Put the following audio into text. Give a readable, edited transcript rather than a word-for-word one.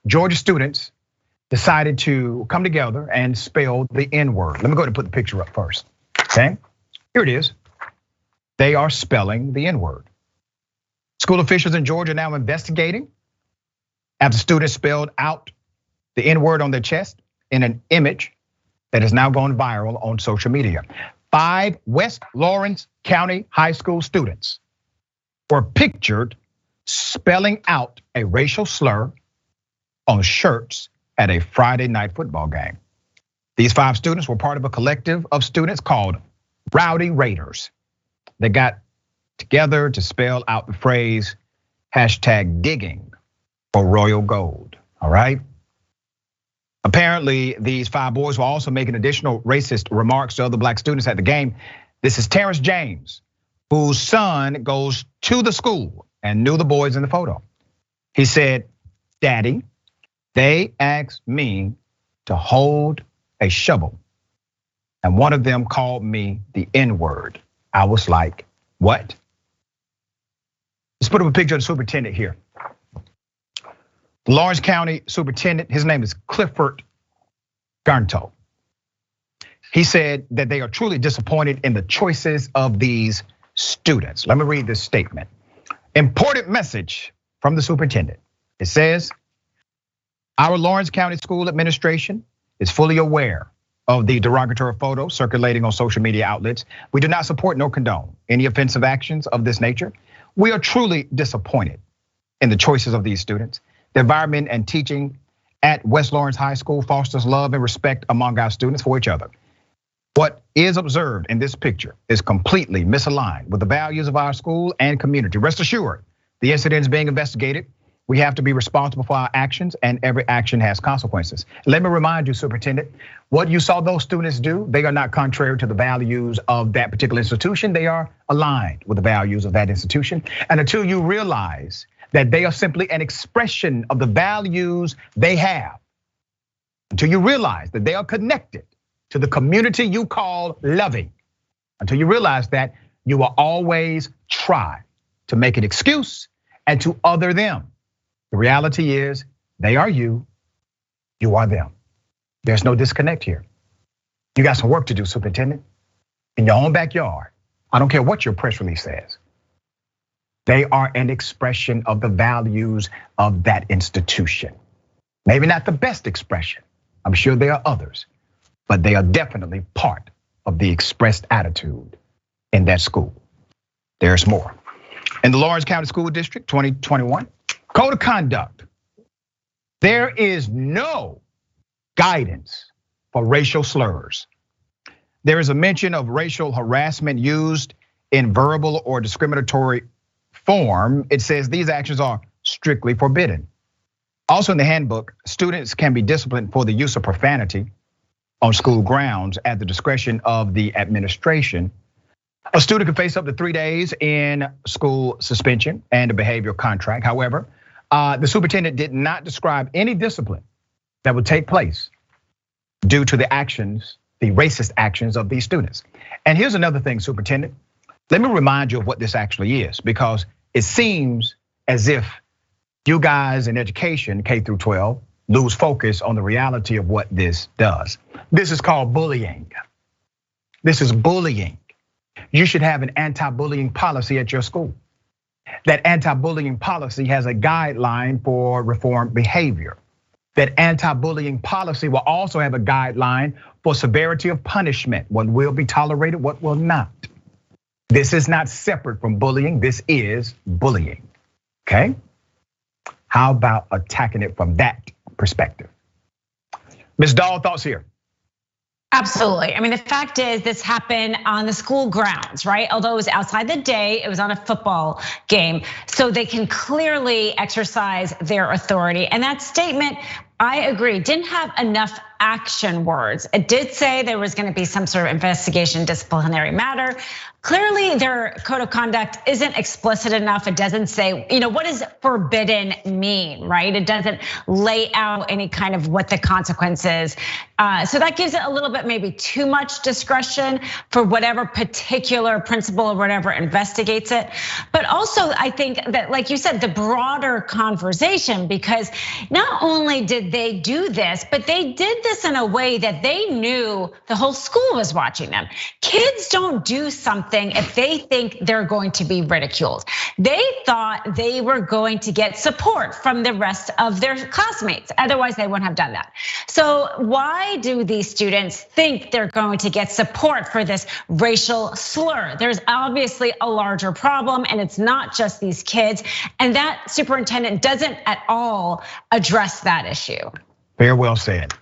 Georgia students decided to come together and spell the N-word. Let me go ahead and put the picture up first, okay? Here it is. They are spelling the N-word. School officials in Georgia are now investigating after students spelled out the N-word on their chest in an image that has now gone viral on social media. 5 West Lawrence County High School students were pictured spelling out a racial slur on shirts at a Friday night football game. These 5 students were part of a collective of students called Rowdy Raiders. They got together to spell out the phrase #digging for royal gold, all right? Apparently, these 5 boys were also making additional racist remarks to other black students at the game. This is Terrence James, whose son goes to the school and knew the boys in the photo. He said, "Daddy, they asked me to hold a shovel, and one of them called me the N-word. I was like, what?" Let's put up a picture of the superintendent here. The Lawrence County superintendent, his name is Clifford Garnto. He said that they are truly disappointed in the choices of these students. Let me read this statement. Important message from the superintendent. It says, "Our Lawrence County School Administration is fully aware of the derogatory photos circulating on social media outlets. We do not support nor condone any offensive actions of this nature. We are truly disappointed in the choices of these students. The environment and teaching at West Lawrence High School fosters love and respect among our students for each other. What is observed in this picture is completely misaligned with the values of our school and community. Rest assured, the incident is being investigated. We have to be responsible for our actions, and every action has consequences." Let me remind you, Superintendent, what you saw those students do, they are not contrary to the values of that particular institution. They are aligned with the values of that institution. And until you realize that they are simply an expression of the values they have, until you realize that they are connected to the community you call loving, until you realize that, you will always try to make an excuse and to other them. The reality is they are you are them. There's no disconnect here. You got some work to do, Superintendent, in your own backyard. I don't care what your press release says. They are an expression of the values of that institution. Maybe not the best expression. I'm sure there are others, but they are definitely part of the expressed attitude in that school. There's more. In the Lawrence County School District 2021, Code of Conduct. There is no guidance for racial slurs. There is a mention of racial harassment used in verbal or discriminatory form. It says these actions are strictly forbidden. Also in the handbook, students can be disciplined for the use of profanity on school grounds at the discretion of the administration. A student can face up to 3 days in school suspension and a behavioral contract. However, the superintendent did not describe any discipline that would take place due to the actions, the racist actions of these students. And here's another thing, Superintendent. Let me remind you of what this actually is, because it seems as if you guys in education, K through 12, lose focus on the reality of what this does. This is called bullying. This is bullying. You should have an anti-bullying policy at your school. That anti-bullying policy has a guideline for reform behavior. That anti-bullying policy will also have a guideline for severity of punishment. What will be tolerated, what will not. This is not separate from bullying, this is bullying, okay? How about attacking it from that perspective? Ms. Dahl, thoughts here? Absolutely. I mean, the fact is this happened on the school grounds, right? Although it was outside the day, it was on a football game. So they can clearly exercise their authority. And that statement, I agree, didn't have enough action words. It did say there was gonna be some sort of investigation, disciplinary matter. clearly their code of conduct isn't explicit enough. It doesn't say, what does forbidden mean, right? It doesn't lay out any kind of what the consequence is. So that gives it a little bit maybe too much discretion for whatever particular principal or whatever investigates it. But also I think that, like you said, the broader conversation, because not only did they do this, but they did this in a way that they knew the whole school was watching them. Kids don't do something if they think they're going to be ridiculed. They thought they were going to get support from the rest of their classmates. Otherwise, they wouldn't have done that. So why do these students think they're going to get support for this racial slur? There's obviously a larger problem, and it's not just these kids. And that superintendent doesn't at all address that issue. Very well said.